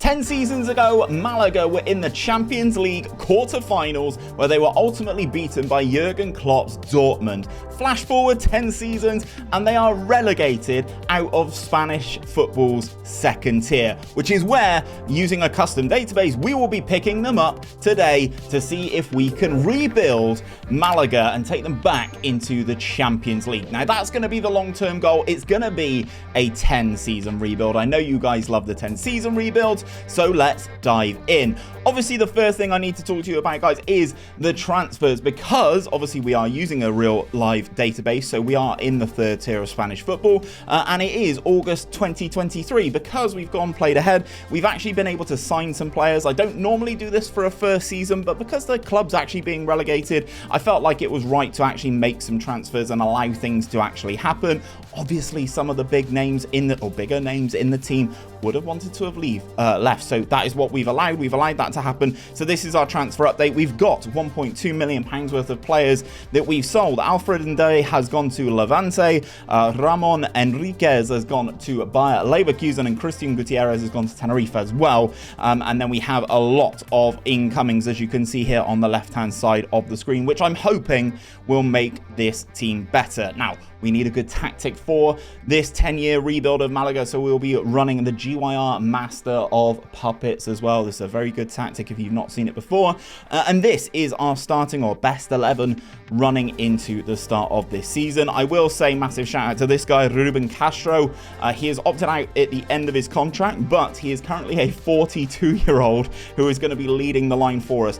10 seasons ago, Malaga were in the Champions League quarter-finals where they were ultimately beaten by Jurgen Klopp's Dortmund. Flash forward 10 seasons and they are relegated out of Spanish football's second tier, which is where, using a custom database, we will be picking them up today to see if we can rebuild Malaga and take them back into the Champions League. Now, that's going to be the long-term goal. It's going to be a 10-season rebuild. I know you guys love the 10-season rebuilds, so let's dive in. Obviously, the first thing I need to talk to you about, guys, is the transfers, because obviously we are using a real live database, so we are in the third tier of Spanish football, and it is August 2023. Because we've gone played ahead, we've actually been able to sign some players. I don't normally do this for a first season, but because the club's actually being relegated, I felt like it was right to actually make some transfers and allow things to actually happen. Obviously, some of the bigger names in the team would have wanted to have left, so that is what we've allowed. We've allowed that to happen. So this is our transfer update. We've got £1.2 million worth of players that we've sold. 𝘼𝙗𝙤𝙪 has gone to Levante, Ramon Enriquez has gone to Bayer Leverkusen, and Christian Gutierrez has gone to Tenerife as well. And then we have a lot of incomings, as you can see here on the left-hand side of the screen, which I'm hoping will make this team better. Now, we need a good tactic for this 10-year rebuild of Malaga, so we'll be running the 𝘼𝙗𝙤𝙪 Master of Puppets as well. This is a very good tactic if you've not seen it before. And this is our starting or best 11 running into the start of this season. I will say massive shout out to this guy, Ruben Castro. He has opted out at the end of his contract, but he is currently a 42-year-old who is going to be leading the line for us.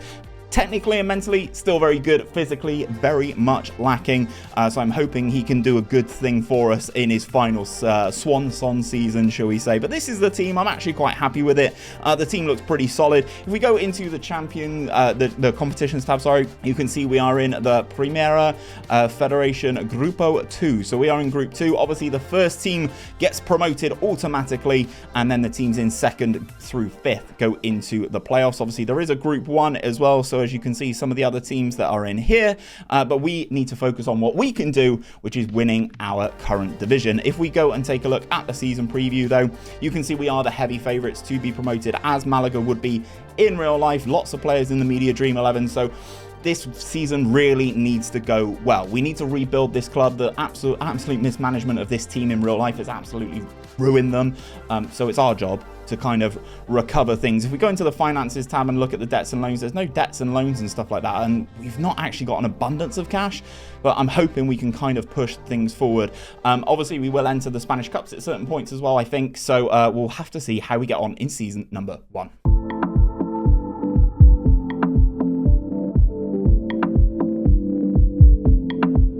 Technically and mentally, still very good. Physically, very much lacking. So I'm hoping he can do a good thing for us in his final swan song season, shall we say. But this is the team. I'm actually quite happy with it. The team looks pretty solid. If we go into the the competitions tab, sorry, you can see we are in the Primera Federation Grupo 2. So we are in Group 2. Obviously, the first team gets promoted automatically, and then the teams in 2nd through 5th go into the playoffs. Obviously, there is a Group 1 as well. So as you can see, some of the other teams that are in here, but we need to focus on what we can do, which is winning our current division. If we go and take a look at the season preview, though, you can see we are the heavy favourites to be promoted, as Malaga would be in real life. Lots of players in the media Dream 11, so this season really needs to go well. We need to rebuild this club. The absolute mismanagement of this team in real life has absolutely ruined them. So it's our job to kind of recover things. If we go into the finances tab and look at the debts and loans, there's no debts and loans and stuff like that, and we've not actually got an abundance of cash, but I'm hoping we can kind of push things forward. Obviously, we will enter the Spanish Cups at certain points as well, I think, so we'll have to see how we get on in season number 1.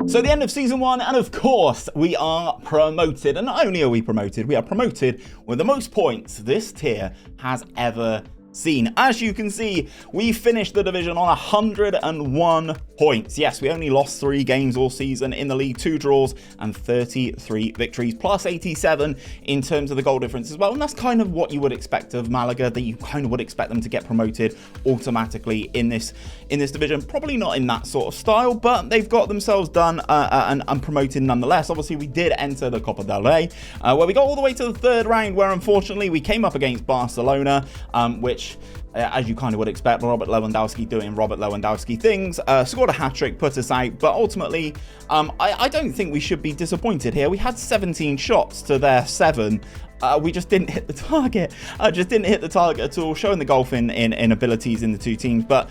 So the end of season 1, and of course we are promoted. And not only are we promoted, we are promoted with the most points this tier has ever seen. As you can see, we finished the division on 101 points. Yes, we only lost 3 games all season in the league, 2 draws and 33 victories, plus 87 in terms of the goal difference as well. And that's kind of what you would expect of Malaga, that you kind of would expect them to get promoted automatically in this division. Probably not in that sort of style, but they've got themselves done and promoted nonetheless. Obviously, we did enter the Copa del Rey, where we got all the way to the 3rd round, where unfortunately we came up against Barcelona, which, as you kind of would expect, Robert Lewandowski doing Robert Lewandowski things, scored a hat-trick, put us out, but ultimately, I don't think we should be disappointed here. We had 17 shots to their 7. We just didn't hit the target. Just didn't hit the target at all, showing the golfing in abilities in the two teams, but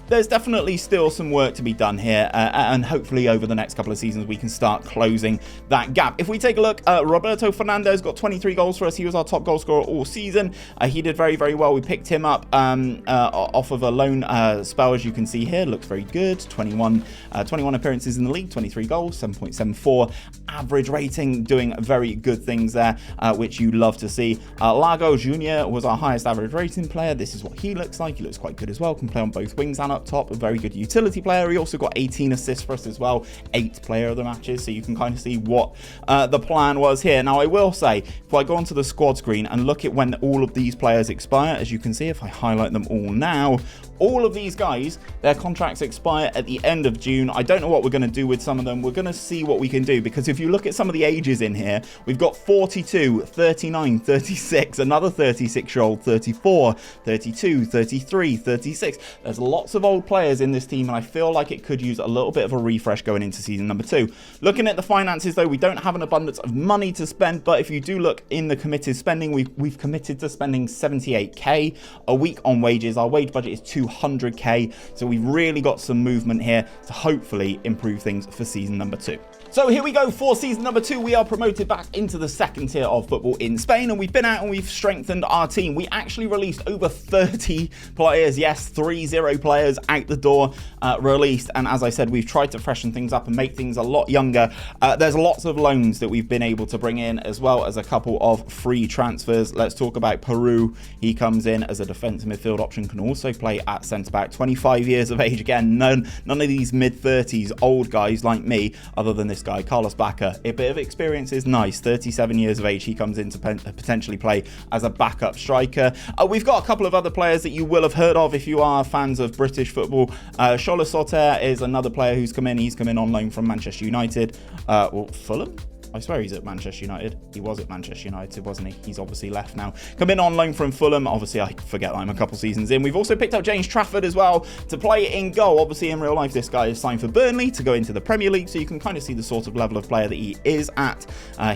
there's definitely still some work to be done here, and hopefully over the next couple of seasons we can start closing that gap. If we take a look, Roberto Fernandez got 23 goals for us. He was our top goal scorer all season. He did very, very well. We picked him up off of a loan spell, as you can see here. Looks very good. 21 appearances in the league, 23 goals, 7.74 average rating, doing very good things there, which you love to see. Lago Jr. was our highest average rating player. This is what he looks like. He looks quite good as well. Can play on both wings and up top, a very good utility player. He also got 18 assists for us as well, 8 player of the matches, so you can kind of see what the plan was here. Now, I will say, if I go onto the squad screen and look at when all of these players expire, as you can see, if I highlight them all now, all of these guys, their contracts expire at the end of June. I don't know what we're going to do with some of them. We're going to see what we can do, because if you look at some of the ages in here, we've got 42, 39, 36, another 36-year-old, 34, 32, 33, 36. There's lots of old players in this team, and I feel like it could use a little bit of a refresh going into season number 2. Looking at the finances, though, we don't have an abundance of money to spend, but if you do look in the committed spending, we've committed to spending 78k a week on wages. Our wage budget is 200k, so we've really got some movement here to hopefully improve things for season number 2. So here we go for season number 2. We are promoted back into the second tier of football in Spain, and we've been out and we've strengthened our team. We actually released over 30 players, yes, 30 players out the door released, and as I said, we've tried to freshen things up and make things a lot younger. There's lots of loans that we've been able to bring in, as well as a couple of free transfers. Let's talk about Peru. He comes in as a defensive midfield option, can also play at centre-back, 25 years of age. Again, none of these mid-30s old guys like me, other than this guy, Carlos Bacca. A bit of experience is nice. 37 years of age. He comes in to potentially play as a backup striker. We've got a couple of other players that you will have heard of if you are fans of British football. Chola Soter is another player who's come in. He's come in on loan from Manchester United. Fulham? I swear he's at Manchester United. He was at Manchester United, wasn't he? He's obviously left now. Come in on loan from Fulham. Obviously, I forget I'm a couple seasons in. We've also picked up James Trafford as well to play in goal. Obviously, in real life, this guy is signed for Burnley to go into the Premier League, so you can kind of see the sort of level of player that he is at.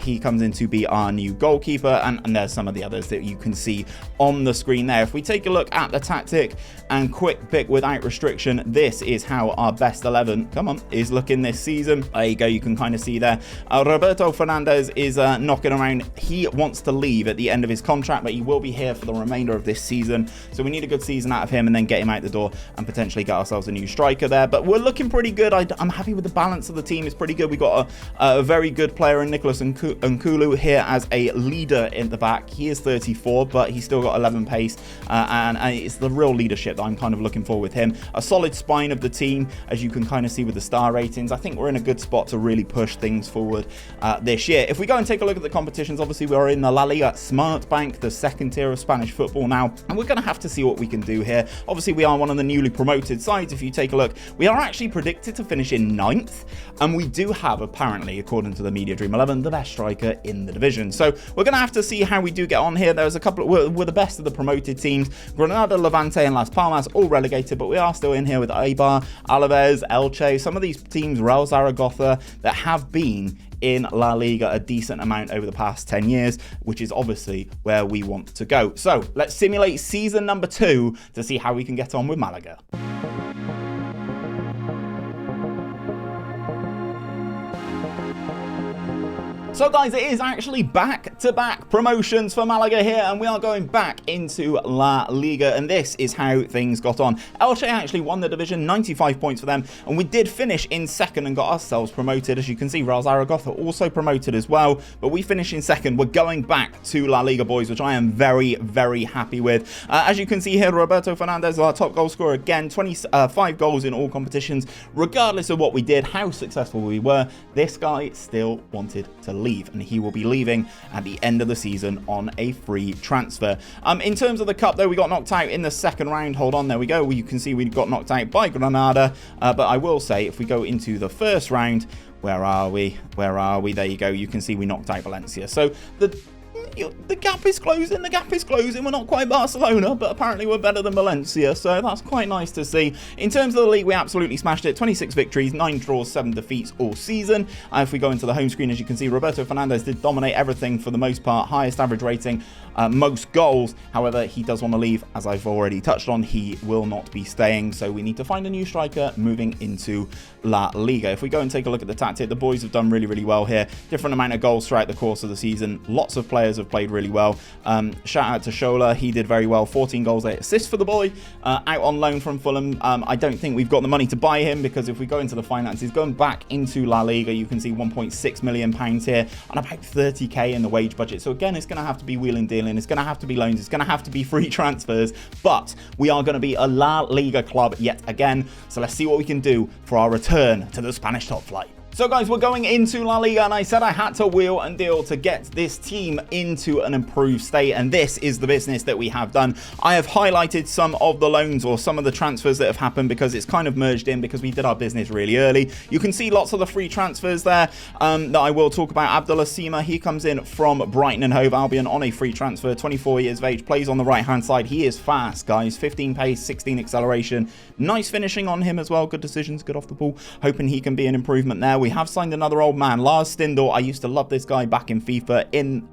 He comes in to be our new goalkeeper, and there's some of the others that you can see on the screen there. If we take a look at the tactic and quick pick without restriction, this is how our best 11, is looking this season. There you go. You can kind of see there. Roberto Fernandez is knocking around. He wants to leave at the end of his contract, but he will be here for the remainder of this season. So we need a good season out of him and then get him out the door and potentially get ourselves a new striker there. But we're looking pretty good. I'm happy with the balance of the team. It's pretty good. We've got a very good player in Nicholas Nkulu here as a leader in the back. He is 34, but he's still got 11 pace, and it's the real leadership that I'm kind of looking for with him. A solid spine of the team, as you can kind of see with the star ratings. I think we're in a good spot to really push things forward this year. If we go and take a look at the competitions, obviously we're in the La Liga Smart Bank, the second tier of Spanish football now, and we're going to have to see what we can do here. Obviously, we are one of the newly promoted sides. If you take a look, we are actually predicted to finish in 9th, and we do have, apparently, according to the Media Dream 11, the best striker in the division. So we're going to have to see how we do get on here. There's a couple we're the best of the promoted teams. Granada, Levante, and Las Palmas all relegated, but we are still in here with Eibar, Alaves, Elche, some of these teams, Real Zaragoza, that have been in La Liga a decent amount over the past 10 years, which is obviously where we want to go. So let's simulate season number 2 to see how we can get on with Malaga. So guys, it is actually back-to-back promotions for Malaga here, and we are going back into La Liga, and this is how things got on. Elche actually won the division, 95 points for them, and we did finish in second and got ourselves promoted. As you can see, Real Zaragoza also promoted as well, but we finished in second. We're going back to La Liga, boys, which I am very, very happy with. As you can see here, Roberto Fernandez, our top goal scorer again, 25 goals in all competitions. Regardless of what we did, how successful we were, this guy still wanted to leave, and he will be leaving at the end of the season on a free transfer. In terms of the cup, though, we got knocked out in the second round. Hold on, there we go. You can see we got knocked out by Granada, but I will say, if we go into the first round, where are we? There you go. You can see we knocked out Valencia. So the gap is closing. We're not quite Barcelona, but apparently we're better than Valencia, so that's quite nice to see. In terms of the league, we absolutely smashed it. 26 victories, 9 draws, 7 defeats all season. If we go into the home screen, as you can see, Roberto Fernandez did dominate everything for the most part. Highest average rating, most goals. However, he does want to leave. As I've already touched on, he will not be staying, so we need to find a new striker moving into La Liga. If we go and take a look at the tactic, the boys have done really, really well here. Different amount of goals throughout the course of the season. Lots of players have played really well. Shout out to Shola. He did very well. 14 goals, 8 assists for the boy. Out on loan from Fulham. I don't think we've got the money to buy him, because if we go into the finances, going back into La Liga, you can see £1.6 million here and about 30k in the wage budget. So again, it's going to have to be wheeling dealing. It's going to have to be loans. It's going to have to be free transfers. But we are going to be a La Liga club yet again. So let's see what we can do for our return to the Spanish top flight. So guys, we're going into La Liga, and I said I had to wheel and deal to get this team into an improved state, and this is the business that we have done. I have highlighted some of the loans or some of the transfers that have happened because it's kind of merged in because we did our business really early. You can see lots of the free transfers there that I will talk about. 𝘼𝙗𝙤𝙪, he comes in from Brighton and Hove Albion on a free transfer, 24 years of age, plays on the right-hand side. He is fast, guys. 15 pace, 16 acceleration. Nice finishing on him as well. Good decisions, good off the ball. Hoping he can be an improvement there. We have signed another old man, Lars Stindl. I used to love this guy back in FIFA in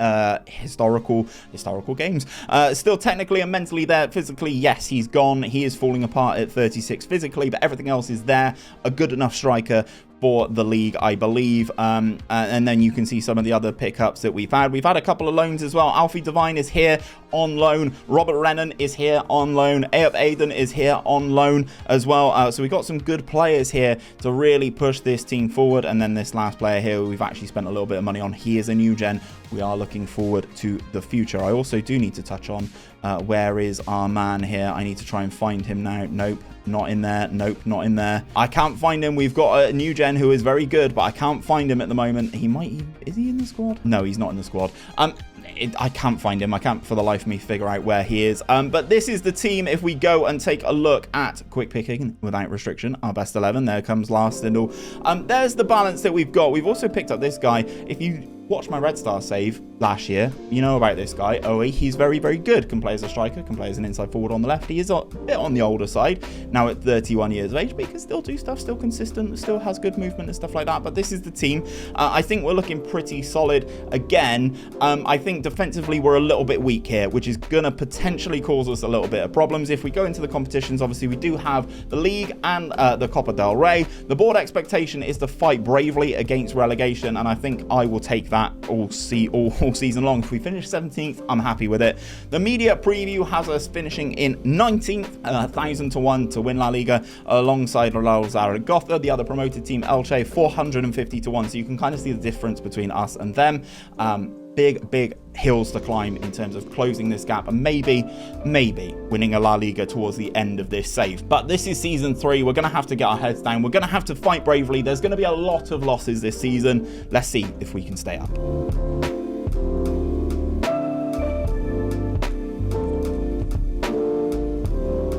historical games. Still technically and mentally there. Physically, yes, he's gone. He is falling apart at 36 physically, but everything else is there. A good enough striker for the league, I believe. And then you can see some of the other pickups that we've had. We've had a couple of loans as well. 𝘼𝙗𝙤𝙪 is here on loan. Robert Renan is here on loan. Addons is here on loan as well. So we've got some good players here to really push this team forward. And then this last player here, we've actually spent a little bit of money on. He is a new gen. We are looking forward to the future. I also do need to touch on where is our man here. I need to try and find him now. Nope, not in there. Nope, not in there. I can't find him. We've got a new gen who is very good, but I can't find him at the moment. He might, is he in the squad? No, he's not in the squad. I can't find him. I can't for the life of me figure out where he is. But this is the team. If we go and take a look at quick picking without restriction, our best 11, there comes Lars Stindl. There's the balance that we've got. We've also picked up this guy. If you watch my Red Star save last year, you know about this guy, 𝘼𝙗𝙤𝙪. He's very, very good. Can play as a striker, can play as an inside forward on the left. He is a bit on the older side, now at 31 years of age, but he can still do stuff, still consistent, still has good movement and stuff like that. But this is the team. I think we're looking pretty solid. Again, I think defensively we're a little bit weak here, which is going to potentially cause us a little bit of problems. If we go into the competitions, obviously we do have the league and the Copa del Rey. The board expectation is to fight bravely against relegation, and I think I will take that all season long. If we finish 17th, I'm happy with it. The media preview has us finishing in 19th, 1,000 to 1 to win La Liga, alongside Real Zaragoza, the other promoted team, Elche, 450 to 1. So you can kind of see the difference between us and them. Big hills to climb in terms of closing this gap and maybe winning a La Liga towards the end of this save. But this is season 3. We're going to have to get our heads down. We're going to have to fight bravely. There's going to be a lot of losses this season. Let's see if we can stay up.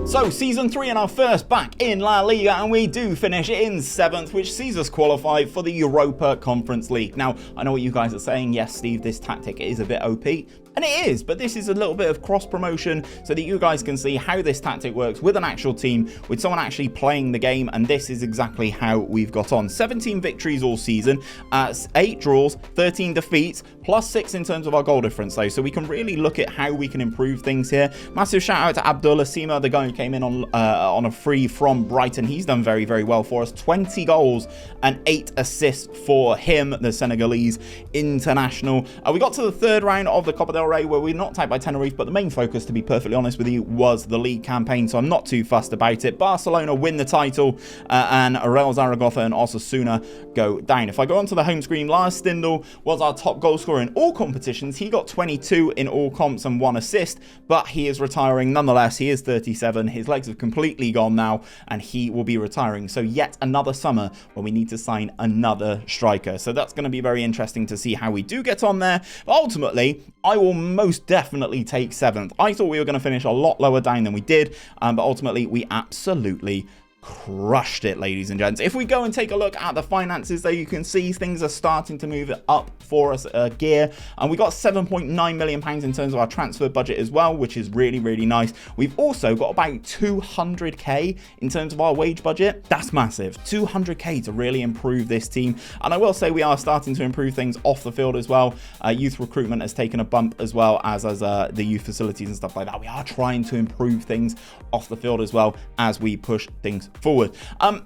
So, season 3 and our first back in La Liga, and we do finish in 7th, which sees us qualify for the Europa Conference League. Now, I know what you guys are saying. Yes, Steve, this tactic is a bit OP. And it is, but this is a little bit of cross-promotion so that you guys can see how this tactic works with an actual team, with someone actually playing the game, and this is exactly how we've got on. 17 victories all season, 8 draws, 13 defeats, plus 6 in terms of our goal difference, though, so we can really look at how we can improve things here. Massive shout out to 𝘼𝙗𝙤𝙪, the guy who came in on a free from Brighton. He's done very, very well for us. 20 goals and 8 assists for him, the Senegalese international. We got to the 3rd round of the Copa del Rey, where we knocked out by Tenerife, but the main focus, to be perfectly honest with you, was the league campaign, so I'm not too fussed about it. Barcelona win the title, and Real Zaragoza and Osasuna go down. If I go onto the home screen, Lars Stindl was our top goal scorer in all competitions. He got 22 in all comps and 1 assist, but he is retiring nonetheless. He is 37. His legs have completely gone now, and he will be retiring. So yet another summer when we need to sign another striker. So that's going to be very interesting to see how we do get on there. But ultimately, I will most definitely take 7th. I thought we were going to finish a lot lower down than we did, but ultimately we absolutely crushed it, ladies and gents. If we go and take a look at the finances, there you can see things are starting to move up for us gear, and we got £7.9 million in terms of our transfer budget as well, which is really, really nice. We've also got about 200k in terms of our wage budget. That's massive. 200k to really improve this team, and I will say we are starting to improve things off the field as well. Youth recruitment has taken a bump, as well as the youth facilities and stuff like that. We are trying to improve things off the field as well as we push things forward.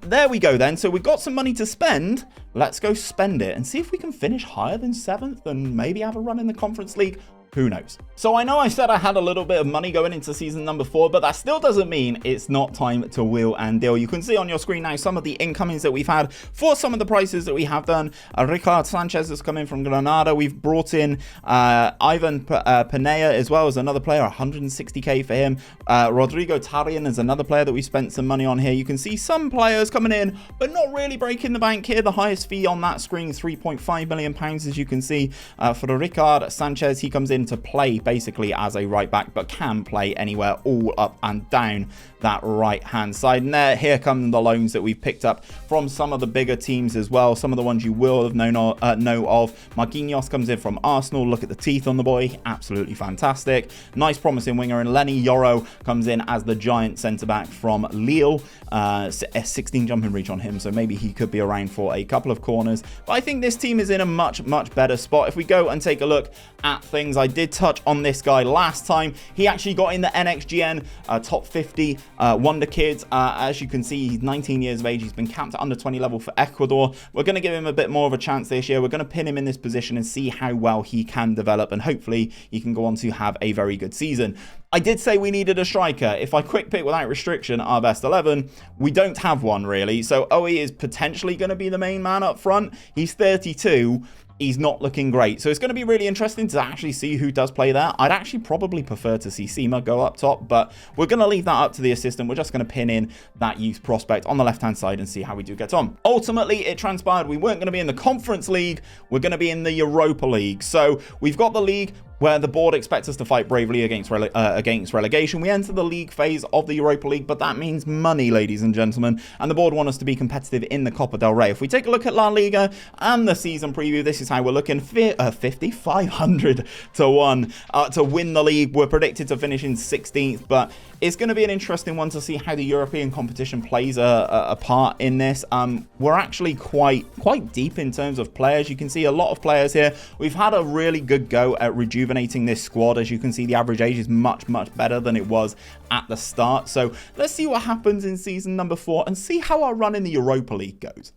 There we go then. So we've got some money to spend. Let's go spend it and see if we can finish higher than 7th and maybe have a run in the Conference League. Who knows? So I know I said I had a little bit of money going into season number 4, but that still doesn't mean it's not time to wheel and deal. You can see on your screen now some of the incomings that we've had for some of the prices that we have done. Ricard Sanchez has come in from Granada. We've brought in 𝘼𝙗𝙤𝙪 as well as another player, 160k for him. Rodrigo Tarian is another player that we spent some money on here. You can see some players coming in, but not really breaking the bank here. The highest fee on that screen, £3.5 million, as you can see. For Ricard Sanchez, he comes in to play basically as a right back, but can play anywhere all up and down that right hand side. And here come the loans that we've picked up from some of the bigger teams as well, some of the ones you will have know of. Marquinhos comes in from Arsenal. Look at the teeth on the boy, absolutely fantastic, nice promising winger. And Lenny Yoro comes in as the giant centre back from Lille. 16 jumping reach on him, so maybe he could be around for a couple of corners. But I think this team is in a much better spot. If we go and take a look at things, I did touch on this guy last time. He actually got in the NXGN top 50 Wonder Kids. As you can see, he's 19 years of age. He's been capped at under 20 level for Ecuador. We're going to give him a bit more of a chance this year. We're going to pin him in this position and see how well he can develop, and hopefully he can go on to have a very good season. I did say we needed a striker. If I quick pick without restriction our best 11, we don't have one really. So 𝘼𝙗𝙗 is potentially going to be the main man up front. He's 32. He's not looking great. So it's going to be really interesting to actually see who does play there. I'd actually probably prefer to see 𝘼𝙗𝙗 go up top, but we're going to leave that up to the assistant. We're just going to pin in that youth prospect on the left-hand side and see how we do get on. Ultimately, it transpired we weren't going to be in the Conference League. We're going to be in the Europa League. So we've got the league where the board expects us to fight bravely against relegation. We enter the league phase of the Europa League, but that means money, ladies and gentlemen, and the board want us to be competitive in the Copa del Rey. If we take a look at La Liga and the season preview, this is how we're looking. 500 to 1 to win the league. We're predicted to finish in 16th, but it's going to be an interesting one to see how the European competition plays a part in this. We're actually quite deep in terms of players. You can see a lot of players here. We've had a really good go at rejuvenating this squad. As you can see, the average age is much better than it was at the start. So let's see what happens in season number 4 and see how our run in the Europa League goes.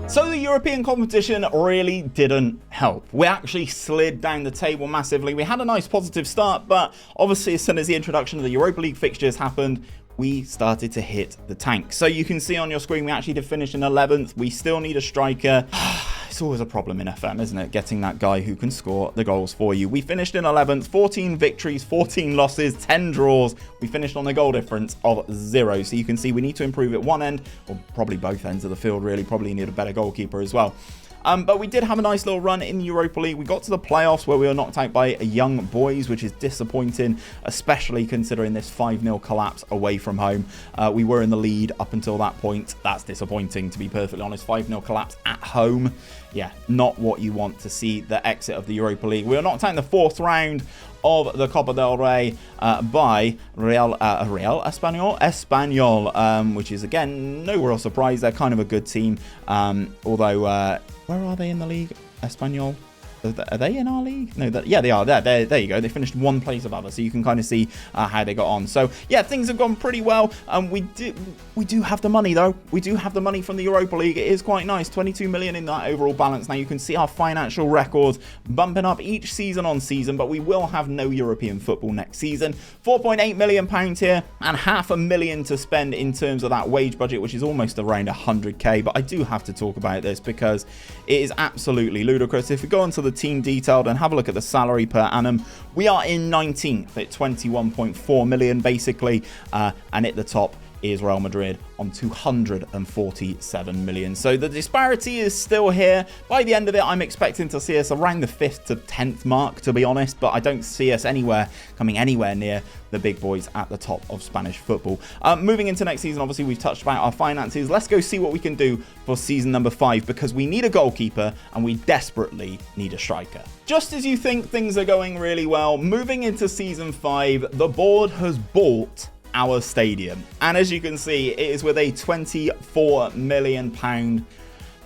So the European competition really didn't help. We actually slid down the table massively. We had a nice positive start, but obviously as soon as the introduction of the Europa League fixtures happened, we started to hit the tank. So you can see on your screen, we actually did finish in 11th. We still need a striker. It's always a problem in FM, isn't it? Getting that guy who can score the goals for you. We finished in 11th, 14 victories, 14 losses, 10 draws. We finished on a goal difference of 0. So you can see we need to improve at one end, or probably both ends of the field, really. Probably need a better goalkeeper as well. But we did have a nice little run in the Europa League. We got to the playoffs where we were knocked out by Young Boys, which is disappointing, especially considering this 5-0 collapse away from home. We were in the lead up until that point. That's disappointing, to be perfectly honest. 5-0 collapse at home. Yeah, not what you want to see, the exit of the Europa League. We were knocked out in the 4th round of the Copa del Rey by Real Espanyol, which is, again, no real surprise. They're kind of a good team, although... where are they in the league? Espanyol? Are they in our league? No, yeah, they are. There you go. They finished 1 place above us, so you can kind of see how they got on. So yeah, things have gone pretty well. We do have the money though. We do have the money from the Europa League. It is quite nice. 22 million in that overall balance. Now you can see our financial records bumping up each season on season, but we will have no European football next season. £4.8 million here, and £500,000 to spend in terms of that wage budget, which is almost around 100k. But I do have to talk about this because it is absolutely ludicrous. If we go onto the team detailed and have a look at the salary per annum, we are in 19th at 21.4 million basically, and at the top is Real Madrid on 247 million. So the disparity is still here. By the end of it, I'm expecting to see us around the 5th to 10th mark, to be honest, but I don't see us coming anywhere near the big boys at the top of Spanish football. Moving into next season, obviously we've touched about our finances. Let's go see what we can do for season number 5, because we need a goalkeeper and we desperately need a striker. Just as you think things are going really well, moving into season 5, the board has bought our stadium, and as you can see, it is with a £24 million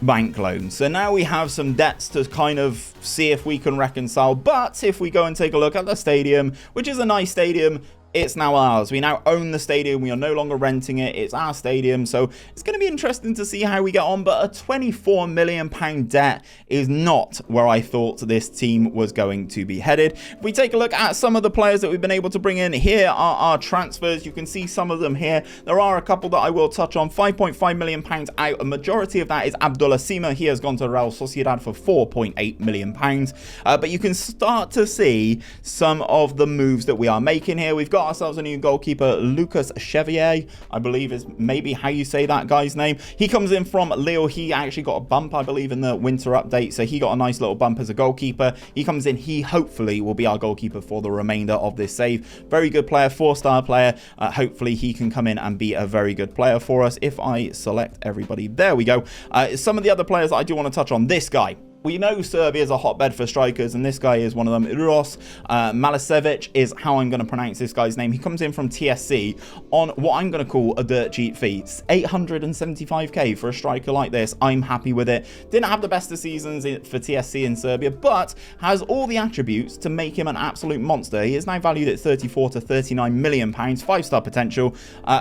bank loan. So now we have some debts to kind of see if we can reconcile. But if we go and take a look at the stadium, which is a nice stadium, it's now ours. We now own the stadium. We are no longer renting it. It's our stadium. So it's going to be interesting to see how we get on. But a £24 million debt is not where I thought this team was going to be headed. If we take a look at some of the players that we've been able to bring in, here are our transfers. You can see some of them here. There are a couple that I will touch on. £5.5 million out. A majority of that is 𝘼𝙗𝙤𝙪. He has gone to Real Sociedad for £4.8 million. But you can start to see some of the moves that we are making here. We've got ourselves a new goalkeeper, 𝘼𝙗𝙤𝙪, I believe is maybe how you say that guy's name. He comes in from Lille. He actually got a bump, I believe, in the winter update, so he got a nice little bump as a goalkeeper. He comes in. He hopefully will be our goalkeeper for the remainder of this save. Very good player, 4-star player. Hopefully he can come in and be a very good player for us. If I select everybody, there we go. Some of the other players that I do want to touch on, this guy. We know Serbia is a hotbed for strikers, and this guy is one of them. 𝘼𝙗𝙤𝙪 is how I'm going to pronounce this guy's name. He comes in from TSC on what I'm going to call a dirt cheap fee. 875k for a striker like this. I'm happy with it. Didn't have the best of seasons for TSC in Serbia, but has all the attributes to make him an absolute monster. He is now valued at 34 to 39 million pounds, 5-star potential.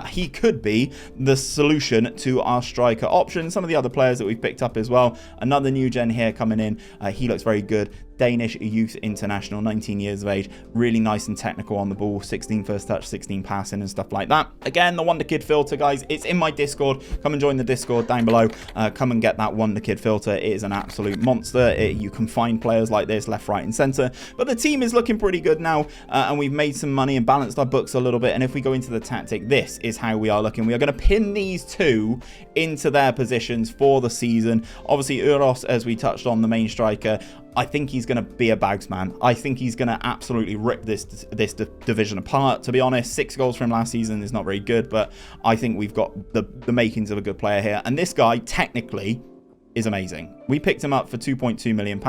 He could be the solution to our striker option. Some of the other players that we've picked up as well. Another new gen here coming in. He looks very good. Danish youth international, 19 years of age, really nice and technical on the ball, 16 first touch, 16 passing and stuff like that. Again, the Wonder Kid filter, guys, it's in my Discord. Come and join the Discord down below. Come and get that Wonder Kid filter. It is an absolute monster. You can find players like this left, right and center, but the team is looking pretty good now, and we've made some money and balanced our books a little bit. And if we go into the tactic, this is how we are looking. We are going to pin these two into their positions for the season. Obviously 𝘼𝙗, as we touched on, the main striker, I think he's going to be a bags man. I think he's going to absolutely rip this division apart. To be honest, 6 goals from last season is not very good, but I think we've got the makings of a good player here. And this guy, technically, is amazing. We picked him up for £2.2 million.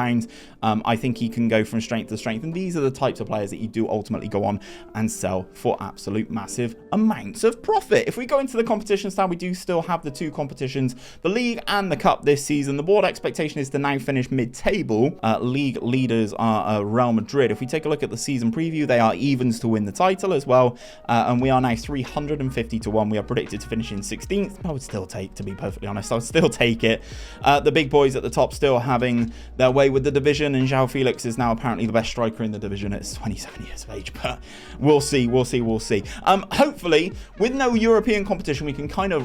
I think he can go from strength to strength, and these are the types of players that you do ultimately go on and sell for absolute massive amounts of profit. If we go into the competitions now, we do still have the 2 competitions, the League and the Cup this season. The board expectation is to now finish mid-table. League leaders are Real Madrid. If we take a look at the season preview, they are evens to win the title as well, and we are now 350 to 1. We are predicted to finish in 16th. I would still take, to be perfectly honest, I would still take it. The big boys at the top still having their way with the division, and João Felix is now apparently the best striker in the division at 27 years of age, but we'll see. Hopefully, with no European competition, we can kind of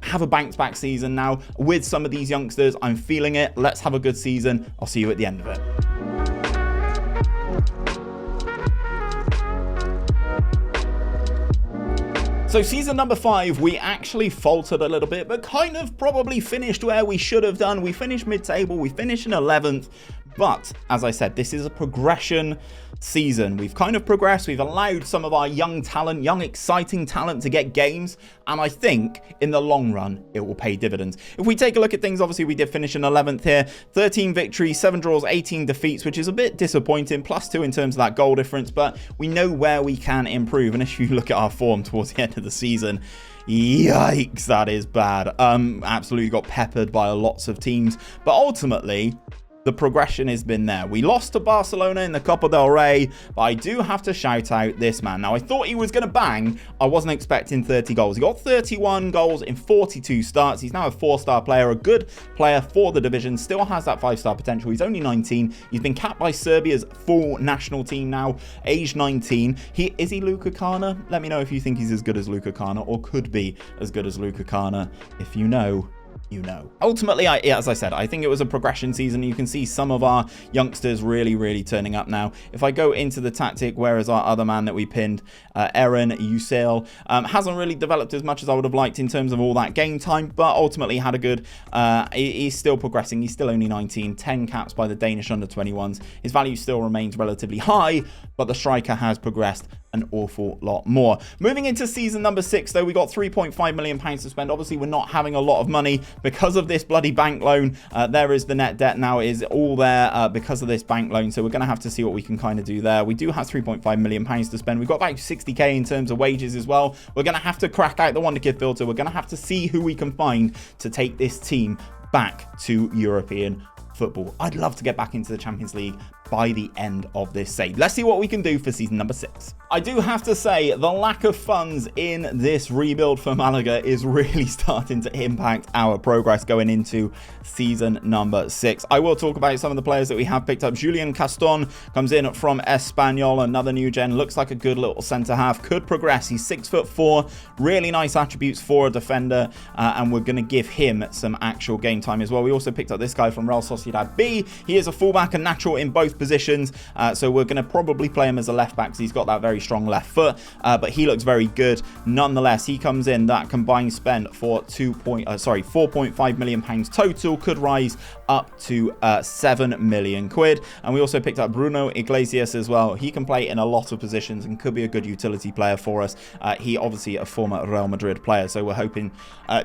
have a bounce back season now with some of these youngsters. I'm feeling it. Let's have a good season. I'll see you at the end of it. So season number 5, we actually faltered a little bit, but kind of probably finished where we should have done. We finished mid-table, we finished in 11th, but as I said, this is a progression season. We've kind of progressed. We've allowed some of our young talent, young exciting talent to get games, and I think in the long run it will pay dividends. If we take a look at things, obviously we did finish in 11th here, 13 victories, 7 draws, 18 defeats, which is a bit disappointing, +2 in terms of that goal difference, but we know where we can improve. And if you look at our form towards the end of the season, yikes, that is bad. Absolutely got peppered by lots of teams, but ultimately the progression has been there. We lost to Barcelona in the Copa del Rey, but I do have to shout out this man. Now, I thought he was going to bang. I wasn't expecting 30 goals. He got 31 goals in 42 starts. He's now a 4-star player, a good player for the division, still has that 5-star potential. He's only 19. He's been capped by Serbia's full national team now, age 19. Is he 𝘼𝙗𝙤𝙪? Let me know if you think he's as good as 𝘼𝙗𝙗𝙪 or could be as good as 𝘼𝙗𝙗𝙪. If you know, you know. Ultimately, as I said, I think it was a progression season. You can see some of our youngsters really turning up now. If I go into the tactic, whereas our other man that we pinned, 𝘼𝙗𝙤𝙪, hasn't really developed as much as I would have liked in terms of all that game time, but ultimately had a good, he's still progressing. He's still only 19, 10 caps by the Danish under-21s. His value still remains relatively high, but the striker has progressed an awful lot more. Moving into season number 6, though, we got £3.5 million to spend. Obviously, we're not having a lot of money because of this bloody bank loan. There is the net debt now. It is all there because of this bank loan, so we're going to have to see what we can kind of do there. We do have £3.5 million to spend. We've got about 60k in terms of wages as well. We're going to have to crack out the Wonder Kid filter. We're going to have to see who we can find to take this team back to European football. I'd love to get back into the Champions League by the end of this save. Let's see what we can do for season number 6. I do have to say, the lack of funds in this rebuild for Malaga is really starting to impact our progress going into season number 6. I will talk about some of the players that we have picked up. Jurgen comes in from Espanyol, another new gen, looks like a good little centre half, could progress. He's 6'4", really nice attributes for a defender, and we're going to give him some actual game time as well. We also picked up this guy from Real Sociedad B. He is a fullback, a natural in both positions, so we're going to probably play him as a left back because he's got that very strong left foot, but he looks very good nonetheless. He comes in, that combined spend for 4.5 million pounds total, could rise up to 7 million quid. And we also picked up Bruno Iglesias as well. He can play in a lot of positions and could be a good utility player for us. He obviously a former Real Madrid player, so we're hoping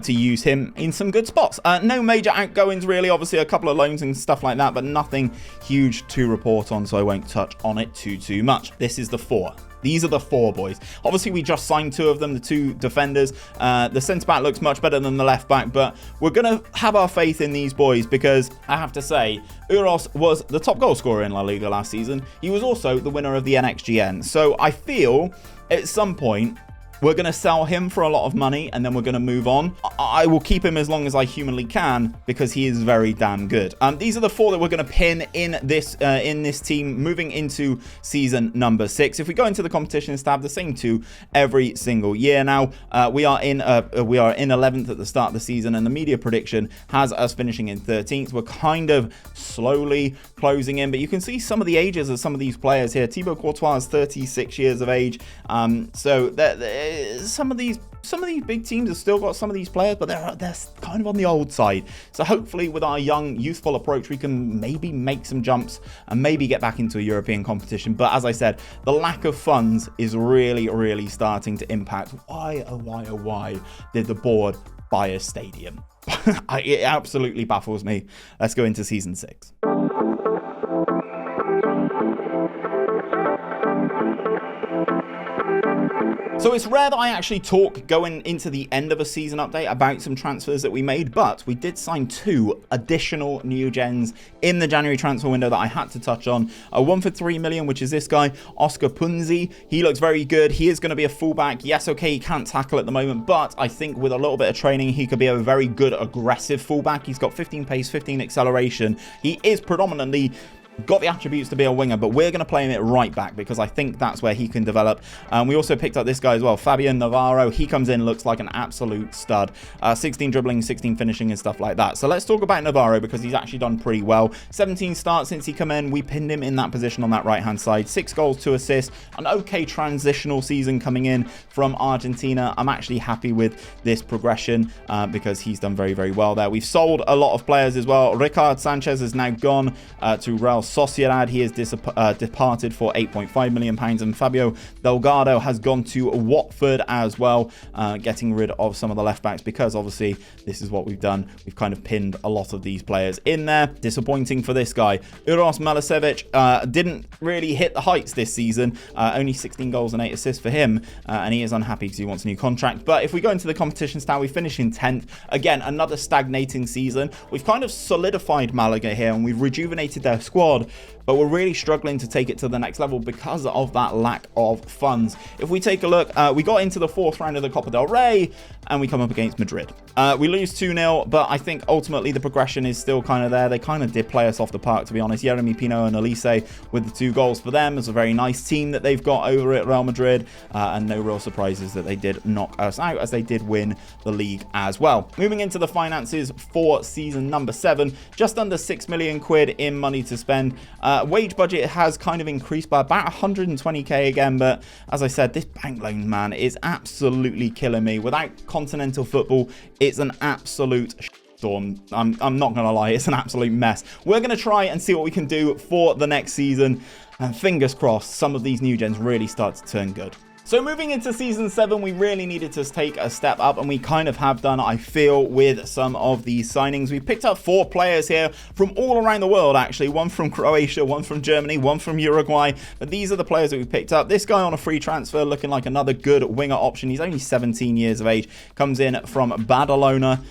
to use him in some good spots. No major outgoings really, obviously a couple of loans and stuff like that, but nothing huge to report on, so I won't touch on it too much. This is the 4. These are the 4 boys. Obviously, we just signed 2 of them, the 2 defenders. The centre-back looks much better than the left-back, but we're going to have our faith in these boys because I have to say, 𝘼𝙗𝙗𝙪 was the top goal scorer in La Liga last season. He was also the winner of the NXGN. So I feel at some point, we're going to sell him for a lot of money and then we're going to move on. I will keep him as long as I humanly can because he is very damn good. These are the 4 that we're going to pin in this team moving into season number 6. If we go into the competitions tab, the same 2 every single year now. We are in 11th at the start of the season, and the media prediction has us finishing in 13th. We're kind of slowly closing in, but you can see some of the ages of some of these players here. Thibaut Courtois is 36 years of age. So some of these big teams have still got some of these players, but they're kind of on the old side. So hopefully with our young, youthful approach, we can maybe make some jumps and maybe get back into a European competition. But as I said, the lack of funds is really starting to impact. Why did the board buy a stadium? It absolutely baffles me. Let's go into season 6. So it's rare that I actually talk going into the end of a season update about some transfers that we made, but we did sign 2 additional new gens in the January transfer window that I had to touch on. One for 3 million, which is this guy, 𝘼𝙗𝙗𝙪. He looks very good. He is going to be a fullback. Yes, okay, he can't tackle at the moment, but I think with a little bit of training, he could be a very good aggressive fullback. He's got 15 pace, 15 acceleration. He is predominantly got the attributes to be a winger, but we're going to play him at right back because I think that's where he can develop. We also picked up this guy as well, Fabian Navarro. He comes in, looks like an absolute stud. 16 dribbling, 16 finishing and stuff like that. So let's talk about Navarro because he's actually done pretty well. 17 starts since he come in. We pinned him in that position on that right-hand side. 6 goals, 2 assists. An okay transitional season coming in from Argentina. I'm actually happy with this progression because he's done very well there. We've sold a lot of players as well. Ricard Sanchez is now gone to Real Sociedad. He is departed for 8.5 million pounds, and Fabio Delgado has gone to Watford as well, getting rid of some of the left backs because obviously this is what we've done. We've kind of pinned a lot of these players in there. Disappointing for this guy. Uros Milicevic didn't really hit the heights this season. Only 16 goals and 8 assists for him, and he is unhappy because he wants a new contract. But if we go into the competition style, we finish in 10th. Again, another stagnating season. We've kind of solidified Malaga here and we've rejuvenated their squad, but we're really struggling to take it to the next level because of that lack of funds. If we take a look, we got into the 4th round of the Copa del Rey and we come up against Madrid. We lose 2-0, but I think ultimately the progression is still kind of there. They kind of did play us off the park, to be honest. Yeremy Pino and Elise with the 2 goals for them. It's a very nice team that they've got over at Real Madrid, and no real surprises that they did knock us out as they did win the league as well. Moving into the finances for season number 7, just under 6 million quid in money to spend. Wage budget has kind of increased by about 120k again, but as I said, this bank loan, man, is absolutely killing me. Without continental football, it's an absolute storm. I'm not gonna lie, it's an absolute mess. We're gonna try and see what we can do for the next season, and fingers crossed some of these new gens really start to turn good. So moving into season 7, we really needed to take a step up, and we kind of have done, I feel, with some of these signings. We picked up 4 players here from all around the world, actually. One from Croatia, one from Germany, one from Uruguay. But these are the players that we picked up. This guy on a free transfer, looking like another good winger option. He's only 17 years of age. Comes in from Badalona,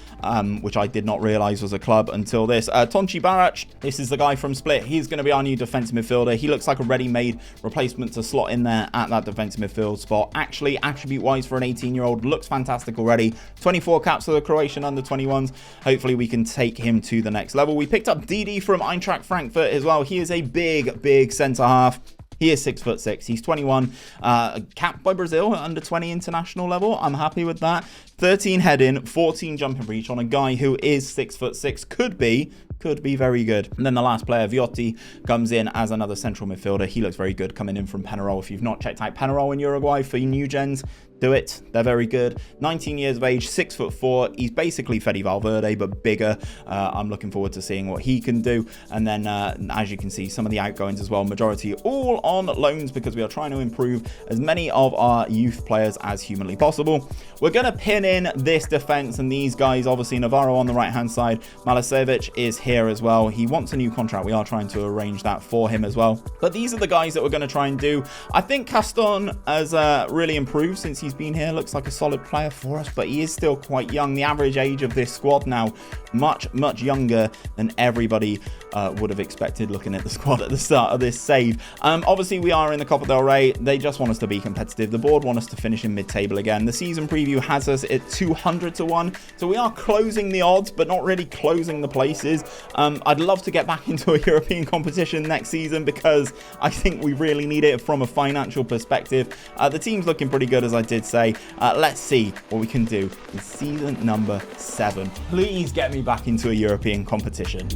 which I did not realise was a club until this. 𝘼𝙗𝙤𝙪, this is the guy from Split. He's going to be our new defensive midfielder. He looks like a ready-made replacement to slot in there at that defensive midfield spot. Actually, attribute-wise for an 18-year-old, looks fantastic already. 24 caps for the Croatian under-21s. Hopefully, we can take him to the next level. We picked up 𝘼𝙗𝙤 from Eintracht Frankfurt as well. He is a big centre-half. He is 6'6". He's 21, capped by Brazil at under 20 international level. I'm happy with that. 13 heading, 14 jumping reach on a guy who is 6'6". Could be very good. And then the last player, 𝘼𝙗𝙤, comes in as another central midfielder. He looks very good coming in from Peñarol. If you've not checked out Peñarol in Uruguay for new gens, do it. They're very good. 19 years of age, 6'4". He's basically Fede Valverde, but bigger. I'm looking forward to seeing what he can do. And then, as you can see, some of the outgoings as well, majority all on loans, because we are trying to improve as many of our youth players as humanly possible. We're going to pin in this defense and these guys. Obviously, Navarro on the right-hand side. Milicevic is here as well. He wants a new contract. We are trying to arrange that for him as well. But these are the guys that we're going to try and do. I think Caston has really improved since he's been here. Looks like a solid player for us, but he is still quite young. The average age of this squad now, much younger than everybody would have expected looking at the squad at the start of this save. Obviously, we are in the Copa del Rey. They just want us to be competitive. The board want us to finish in mid-table again. The season preview has us at 200 to 1, so we are closing the odds, but not really closing the places. I'd love to get back into a European competition next season, because I think we really need it from a financial perspective. The team's looking pretty good, as I did say. Let's see what we can do in season number 7. Please get me back into a European competition.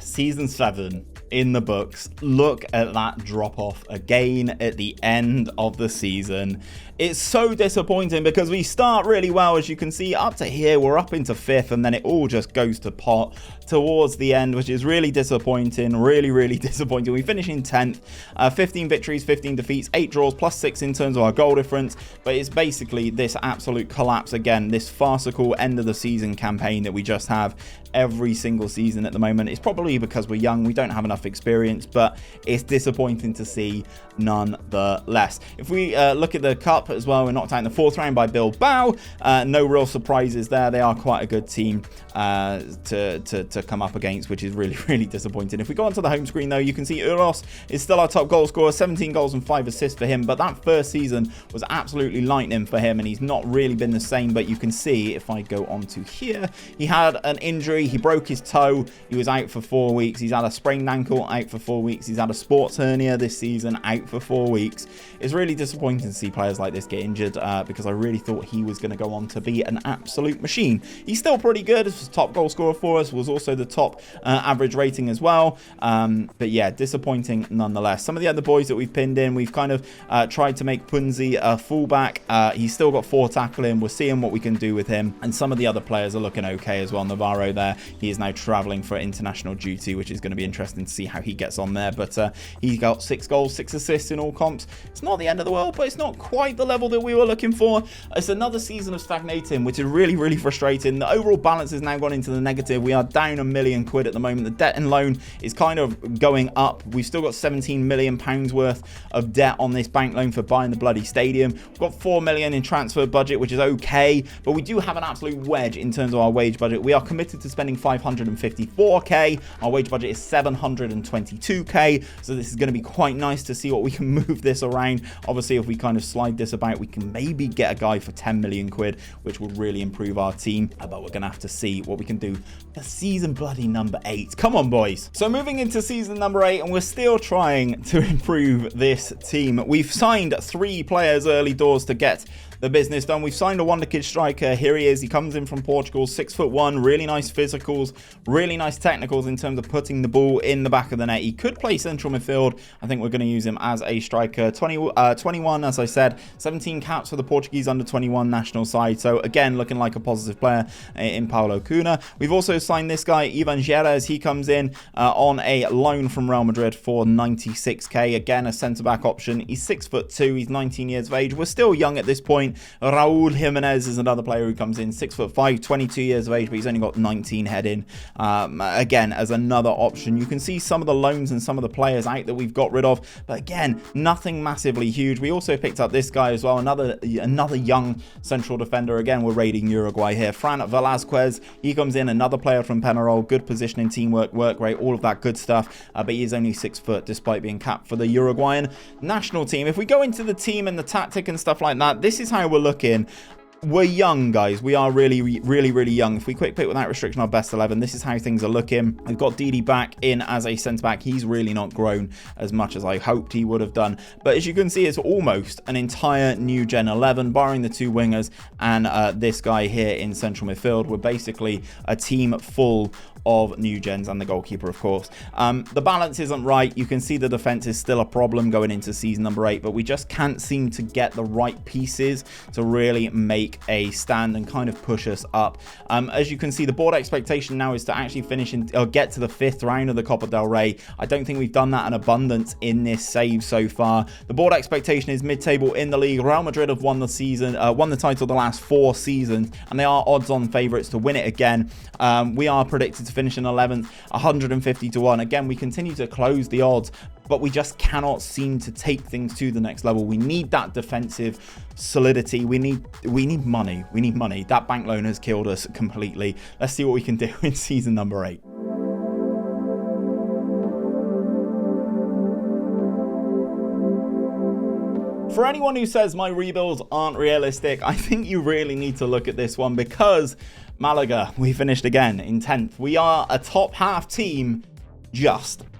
Season 7 in the books. Look at that drop off again at the end of the season. It's so disappointing, because we start really well, as you can see. Up to here, we're up into 5th, and then it all just goes to pot towards the end, which is really disappointing. Really disappointing. We finish in 10th, 15 victories, 15 defeats, 8 draws, +6 in terms of our goal difference. But it's basically this absolute collapse again, this farcical end of the season campaign that we just have every single season at the moment. It's probably because we're young, we don't have enough experience, but it's disappointing to see nonetheless. If we look at the cup as well, we're knocked out in the 4th round by Bilbao. No real surprises there. They are quite a good team to come up against, which is really disappointing. If we go onto the home screen though, you can see 𝘼𝙗 is still our top goal scorer, 17 goals and 5 assists for him, but that first season was absolutely lightning for him, and he's not really been the same. But you can see, if I go onto here, he had an injury. He broke his toe. He was out for 4 weeks. He's had a sprained ankle, out for 4 weeks. He's had a sports hernia this season, out for 4 weeks. It's really disappointing to see players like this get injured, because I really thought he was going to go on to be an absolute machine. He's still pretty good. He was top goal scorer for us, was also the top average rating as well. But yeah, disappointing nonetheless. Some of the other boys that we've pinned in, we've kind of tried to make 𝘼𝙗𝙤 a fullback. He's still got 4 tackling. We're seeing what we can do with him. And some of the other players are looking okay as well. Navarro there, he is now travelling for international duty, which is going to be interesting to see how he gets on there. But he got 6 goals, 6 assists in all comps. It's not the end of the world, but it's not quite the level that we were looking for. It's another season of stagnating, which is really frustrating. The overall balance has now gone into the negative. We are down £1 million at the moment. The debt and loan is kind of going up. We've still got £17 million worth of debt on this bank loan for buying the bloody stadium. We've got £4 million in transfer budget, which is okay, but we do have an absolute wedge in terms of our wage budget. We are committed to spending 554k. Our wage budget is 722k, so this is going to be quite nice to see what we can move this around. Obviously, if we kind of slide this about, we can maybe get a guy for 10 million quid, which will really improve our team. But we're going to have to see what we can do for season bloody number 8. Come on, boys. So moving into season number 8, and we're still trying to improve this team. We've signed 3 players early doors to get the business done. We've signed a wonderkid striker. Here he is. He comes in from Portugal, 6'1", really nice physicals, really nice technicals in terms of putting the ball in the back of the net. He could play central midfield. I think we're going to use him as a striker. 21, as I said, 17 caps for the Portuguese under-21 national side. So again, looking like a positive player in 𝘼𝙗𝙤𝙪 𝙈𝙚. We've also signed this guy, 𝘼𝙗𝙗𝙪𝙩. He comes in on a loan from Real Madrid for 96k. Again, a centre-back option. He's 6'2". He's 19 years of age. We're still young at this point. Raúl Jiménez is another player who comes in, 6'5", 22 years of age, but he's only got 19 head in. Again, as another option. You can see some of the loans and some of the players out that we've got rid of, but again, nothing massively huge. We also picked up this guy as well, another young central defender. Again, we're raiding Uruguay here. Fran Velázquez, he comes in, another player from Peñarol, good positioning, teamwork, work rate, all of that good stuff, but he is only 6 foot despite being capped for the Uruguayan national team. If we go into the team and the tactic and stuff like that, this is how we're looking. We're young, guys. We are really young. If we quick pick without restriction our best 11, this is how things are looking. We've got 𝘼𝙗𝙗 back in as a centre-back. He's really not grown as much as I hoped he would have done. But as you can see, it's almost an entire new Gen 11, barring the 2 wingers and this guy here in central midfield. We're basically a team full of new gens and the goalkeeper, of course. The balance isn't right. You can see the defense is still a problem going into season number 8, but we just can't seem to get the right pieces to really make a stand and kind of push us up. As you can see, the board expectation now is to actually finish or get to the 5th round of the Copa del Rey. I don't think we've done that in abundance in this save so far. The board expectation is mid-table in the league. Real Madrid have won the title the last 4 seasons, and they are odds-on favourites to win it again. We are predicted to finish in 11th, 150-1. Again, we continue to close the odds, but we just cannot seem to take things to the next level. We need that defensive solidity. We need money. We need money. That bank loan has killed us completely. Let's see what we can do in season number 8. For anyone who says my rebuilds aren't realistic, I think you really need to look at this one, because Malaga, we finished again in 10th. We are a top half team,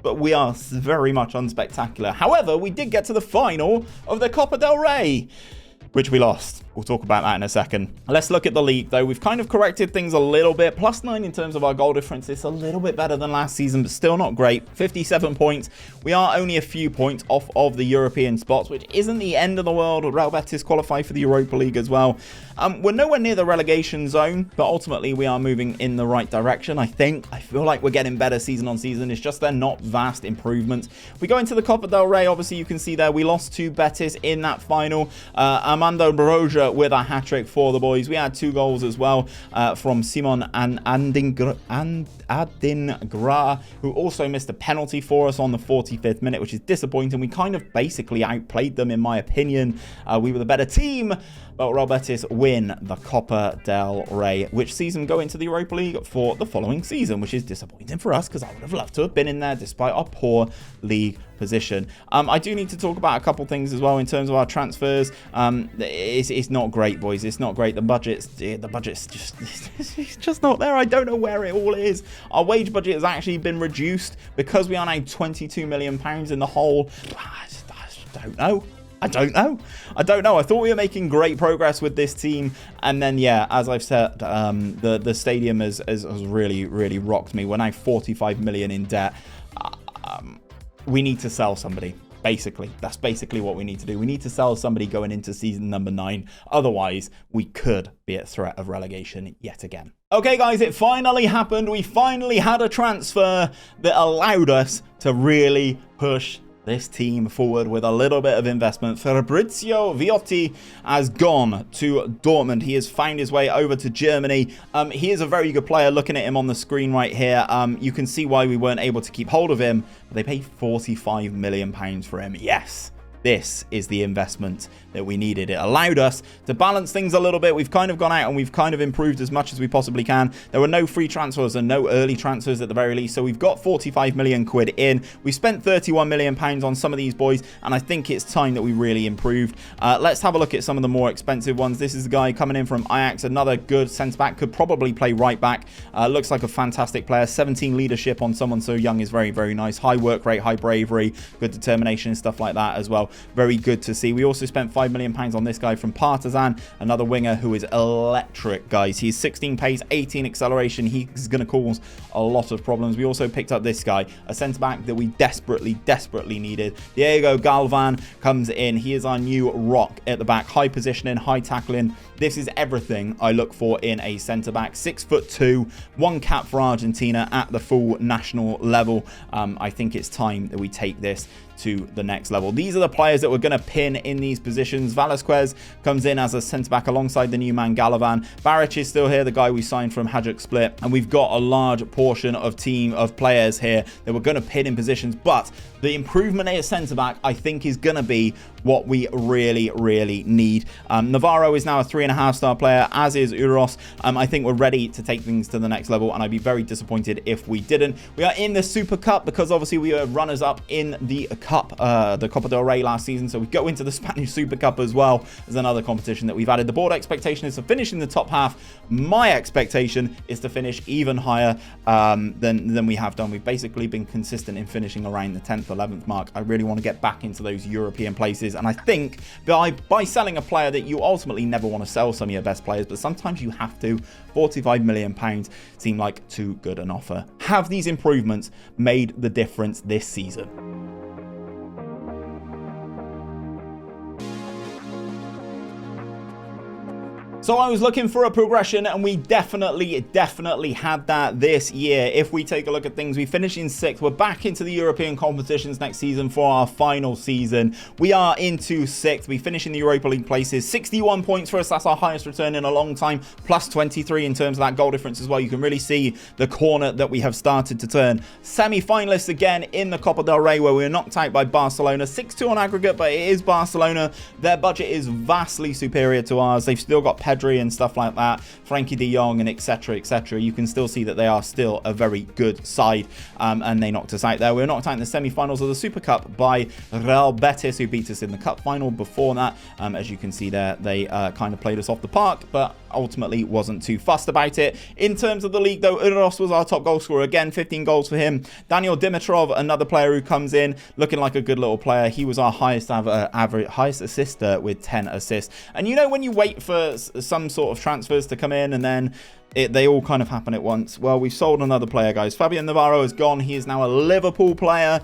but we are very much unspectacular. However, we did get to the final of the Copa del Rey, which we lost. We'll talk about that in a second. Let's look at the league, though. We've kind of corrected things a little bit. +9 in terms of our goal difference. It's a little bit better than last season, but still not great. 57 points. We are only a few points off of the European spots, which isn't the end of the world. Real Betis qualify for the Europa League as well. We're nowhere near the relegation zone, but ultimately we are moving in the right direction, I think. I feel like we're getting better season on season. It's just they're not vast improvements. We go into the Copa del Rey. Obviously, you can see there we lost to Betis in that final. Armando Broja with a hat-trick for the boys. We had 2 goals as well from Simon and Adingra, who also missed a penalty for us on the 45th minute, which is disappointing. We kind of basically outplayed them, in my opinion. We were the better team, but Real Betis win the Copa del Rey, which sees them go into the Europa League for the following season, which is disappointing for us because I would have loved to have been in there despite our poor league position. I do need to talk about a couple things as well in terms of our transfers. It's not great, boys. It's not great. The budget's just it's just not there. I don't know where it all is. Our wage budget has actually been reduced because we are now £22 million in the hole. I don't know. I don't know. I thought we were making great progress with this team, and then, yeah, as I've said, the stadium has really rocked me. We're now 45 million in debt. We need to sell somebody. Basically, that's basically what we need to do. We need to sell somebody going into season number 9. Otherwise, we could be at threat of relegation yet again. Okay, guys, it finally happened. We finally had a transfer that allowed us to really push this team forward with a little bit of investment. Fabrizio Viotti has gone to Dortmund. He has found his way over to Germany. He is a very good player. Looking at him on the screen right here, you can see why we weren't able to keep hold of him. But they paid £45 million for him. Yes, this is the investment that we needed. It allowed us to balance things a little bit. We've kind of gone out and we've kind of improved as much as we possibly can. There were no free transfers and no early transfers at the very least, so we've got 45 million quid in. We spent 31 million pounds on some of these boys, and I think it's time that we really improved. Let's have a look at some of the more expensive ones. This is the guy coming in from Ajax, another good centre back, could probably play right back. Looks like a fantastic player. 17 leadership on someone so young is very nice. High work rate, high bravery, good determination and stuff like that as well. Very good to see. We also spent £5 million on this guy from Partizan, another winger who is electric, guys. He's 16 pace, 18 acceleration. He's going to cause a lot of problems. We also picked up this guy, a centre-back that we desperately needed. 𝘼𝙗𝙤𝙪 comes in. He is our new rock at the back. High positioning, high tackling. This is everything I look for in a centre-back. 6'2", 1 cap for Argentina at the full national level. I think it's time that we take this to the next level. These are the players that we're going to pin in these positions. Velasquez comes in as a centre-back alongside the new man Galvan. Baric is still here, the guy we signed from 𝘼𝙗𝙤𝙪. And we've got a large portion of team of players here that we're going to pin in positions. But the improvement at centre-back, I think, is going to be what we really need. Navarro is now a 3.5-star player, as is 𝘼𝙗𝙤𝙪. I think we're ready to take things to the next level, and I'd be very disappointed if we didn't. We are in the Super Cup because obviously we were runners-up in the Cup, the Copa del Rey last season, so we go into the Spanish Super Cup as well as another competition that we've added. The board expectation is to finish in the top half. My expectation is to finish even higher than we have done. We've basically been consistent in finishing around the 10th, 11th mark. I really want to get back into those European places, and I think by selling a player that you ultimately never want to sell some of your best players, but sometimes you have to. £45 million seemed like too good an offer. Have these improvements made the difference this season? So I was looking for a progression, and we definitely had that this year. If we take a look at things, we finished in 6th. We're back into the European competitions next season for our final season. We are into 6th. We finish in the Europa League places. 61 points for us. That's our highest return in a long time. Plus 23 in terms of that goal difference as well. You can really see the corner that we have started to turn. Semi-finalists again in the Copa del Rey, where we were knocked out by Barcelona. 6-2 on aggregate, but it is Barcelona. Their budget is vastly superior to ours. They've still got Pedri and stuff like that, Frankie de Jong, and etc. You can still see that they are still a very good side, and they knocked us out there. We were knocked out in the semi-finals of the Super Cup by Real Betis, who beat us in the cup final. Before that, as you can see there, they kind of played us off the park, but ultimately wasn't too fussed about it. In terms of the league, though, 𝘼𝙗𝙪 was our top goal scorer again, 15 goals for him. Daniel Dimitrov, another player who comes in looking like a good little player. He was our highest assister with 10 assists. And you know, when you wait for some sort of transfers to come in and then they all kind of happen at once. Well, we've sold another player, guys. Fabian Navarro is gone. He is now a Liverpool player.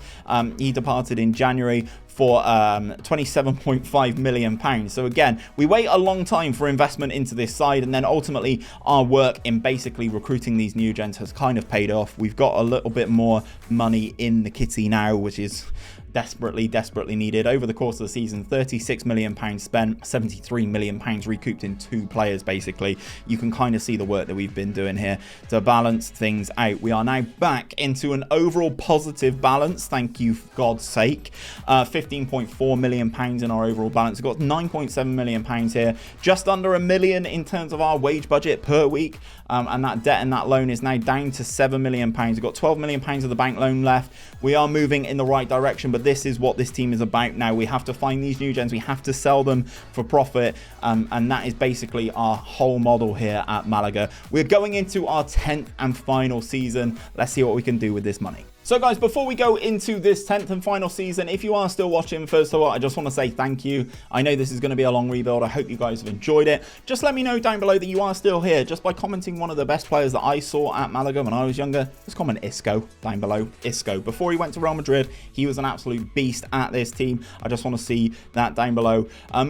He departed in January for £27.5 million. So again, we wait a long time for investment into this side, and then ultimately our work in basically recruiting these new gens has kind of paid off. We've got a little bit more money in the kitty now, which is desperately needed. Over the course of the season, £36 million spent, £73 million recouped in 2 players, basically. You can kind of see the work that we've been doing here to balance things out. We are now back into an overall positive balance, thank you for God's sake. £15.4 million in our overall balance. We've got £9.7 million here, just under £1 million in terms of our wage budget per week, and that debt and that loan is now down to £7 million. We've got £12 million of the bank loan left. We are moving in the right direction, but this is what this team is about now. We have to find these new gens. We have to sell them for profit, and that is basically our whole model here at Malaga. We're going into our 10th and final season. Let's see what we can do with this money. So guys, before we go into this 10th and final season, if you are still watching, first of all, I just want to say thank you. I know this is going to be a long rebuild. I hope you guys have enjoyed it. Just let me know down below that you are still here just by commenting one of the best players that I saw at Malaga when I was younger. Just comment Isco down below. Isco. Before he went to Real Madrid, he was an absolute beast at this team. I just want to see that down below.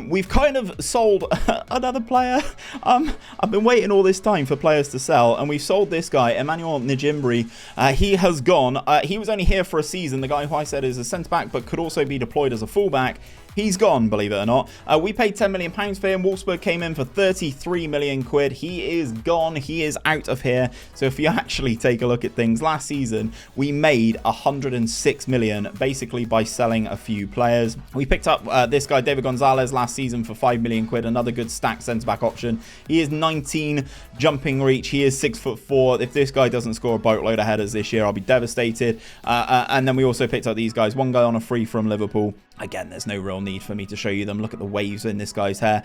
We've kind of sold another player. I've been waiting all this time for players to sell, and we've sold this guy, Emmanuel Njimbri. He has gone. He was only here for a season. The guy who I said is a centre-back but could also be deployed as a full-back. He's gone, believe it or not. We paid £10 million for him. Wolfsburg came in for 33 million quid. He is gone. He is out of here. So if you actually take a look at things, last season we made 106 million basically by selling a few players. We picked up this guy, David Gonzalez, last season for 5 million quid. Another good stacked centre-back option. He is 19 jumping reach. He is 6'4". If this guy doesn't score a boatload of headers this year, I'll be devastated. And then we also picked up these guys. One guy on a free from Liverpool. Again, there's no real need for me to show you them. Look at the waves in this guy's hair.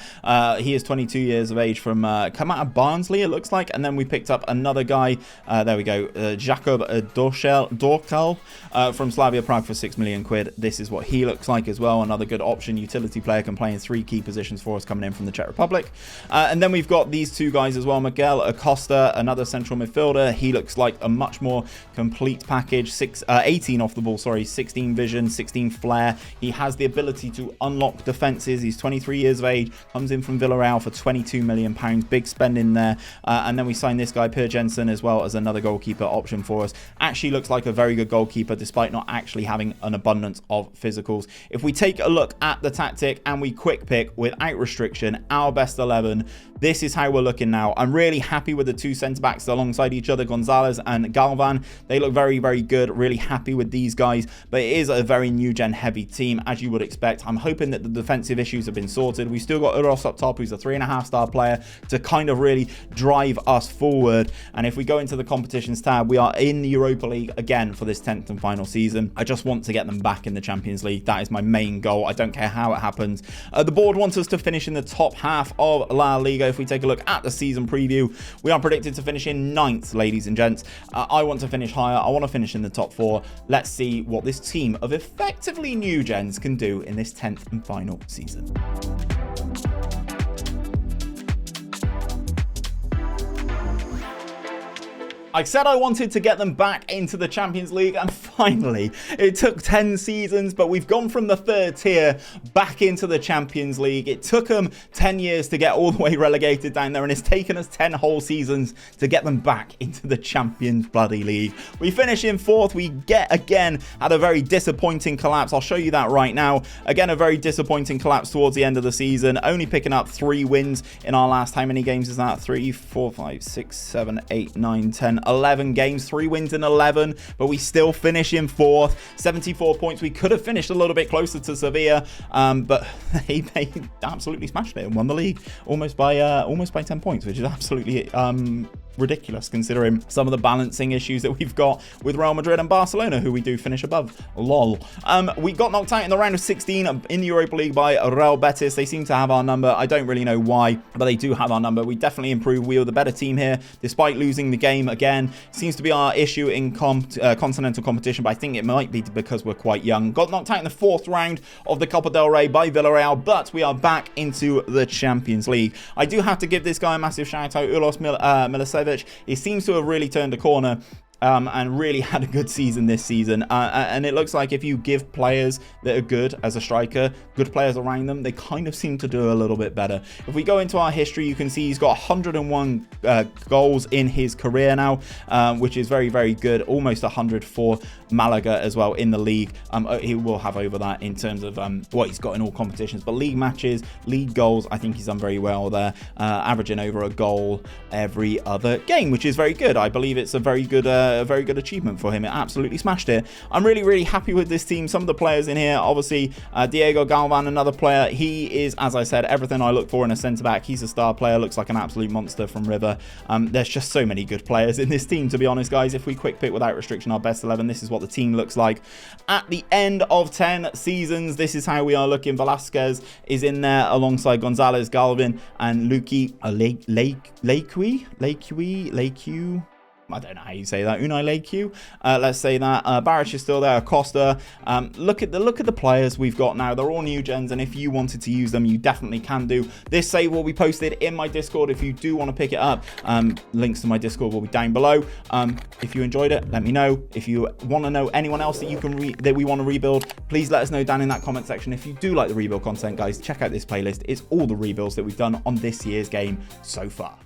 He is 22 years of age from come out of Barnsley, it looks like. And then we picked up another guy. There we go. 𝘼𝙗𝙤𝙪 from Slavia Prague for 6 million quid. This is what he looks like as well. Another good option. Utility player, can play in 3 key positions for us, coming in from the Czech Republic. And then we've got these 2 guys as well. Miguel Acosta, another central midfielder. He looks like a much more complete package. 18 off the ball, sorry. 16 vision, 16 flair. He has the ability to unlock defenses. He's 23 years of age, comes in from Villarreal for 22 million pounds. Big spend in there. And then we signed this guy Per Jensen as well as another goalkeeper option for us. Actually looks like a very good goalkeeper despite not actually having an abundance of physicals. If we take a look at the tactic and we quick pick without restriction our best 11, this is how we're looking now. I'm really happy with the 2 centre-backs alongside each other, Gonzalez and Galvan. They look very, very good. Really happy with these guys, but it is a very new gen heavy team, as you would expect. I'm hoping that the defensive issues have been sorted. We've still got 𝘼𝙗𝙤𝙪 up top, who's a 3.5-star player, to kind of really drive us forward. And if we go into the competitions tab, we are in the Europa League again for this 10th and final season. I just want to get them back in the Champions League. That is my main goal. I don't care how it happens. The board wants us to finish in the top half of La Liga. If we take a look at the season preview, we are predicted to finish in 9th, ladies and gents. I want to finish higher. I want to finish in the top 4. Let's see what this team of effectively new gens can do in this 10th and final season. I said I wanted to get them back into the Champions League, and finally, it took 10 seasons, but we've gone from the 3rd tier back into the Champions League. It took them 10 years to get all the way relegated down there, and it's taken us 10 whole seasons to get them back into the Champions bloody League. We finish in 4th. We again had a very disappointing collapse. I'll show you that right now. Again, a very disappointing collapse towards the end of the season, only picking up 3 wins in our last, how many games is that? 3, 4, 5, 6, 7, 8, 9, 10, 11 games, 3 wins in 11, but we still finish in 4th. 74 points. We could have finished a little bit closer to Sevilla, but they absolutely smashed it and won the league almost by 10 points, which is absolutely ridiculous considering some of the balancing issues that we've got with Real Madrid and Barcelona, who we do finish above. Lol. We got knocked out in the round of 16 in the Europa League by Real Betis. They seem to have our number. I don't really know why, but they do have our number. We definitely improved. We were the better team here, despite losing the game again. Seems to be our issue in continental competition, but I think it might be because we're quite young. Got knocked out in the 4th round of the Copa del Rey by Villarreal, but we are back into the Champions League. I do have to give this guy a massive shout out, 𝘼𝙗𝙤𝙪. He seems to have really turned a corner and really had a good season this season. And it looks like if you give players that are good as a striker, good players around them, they kind of seem to do a little bit better. If we go into our history, you can see he's got 101 goals in his career now, which is very, very good. Almost 100 for Malaga as well in the league. He will have over that in terms of what he's got in all competitions. But league matches, league goals, I think he's done very well there. Averaging over a goal every other game, which is very good. I believe it's a very good achievement for him. It absolutely smashed it. I'm really, really happy with this team. Some of the players in here, obviously, Diego Galvan, another player. He is, as I said, everything I look for in a centre-back. He's a star player, looks like an absolute monster from River. There's just so many good players in this team, to be honest, guys. If we quick pick without restriction our best 11, this is what the team looks like. At the end of 10 seasons, this is how we are looking. Velasquez is in there alongside Gonzalez, Galvin, and Luki 𝘼𝙗𝙤𝙪. I don't know how you say that. 𝘼𝙗𝙤𝙪. Let's say that. Baric is still there. Acosta. Look at the players we've got now. They're all new gens, and if you wanted to use them, you definitely can do. This save will be posted in my Discord if you do want to pick it up. Links to my Discord will be down below. If you enjoyed it, let me know. If you want to know anyone else that we want to rebuild, please let us know down in that comment section. If you do like the rebuild content, guys, check out this playlist. It's all the rebuilds that we've done on this year's game so far.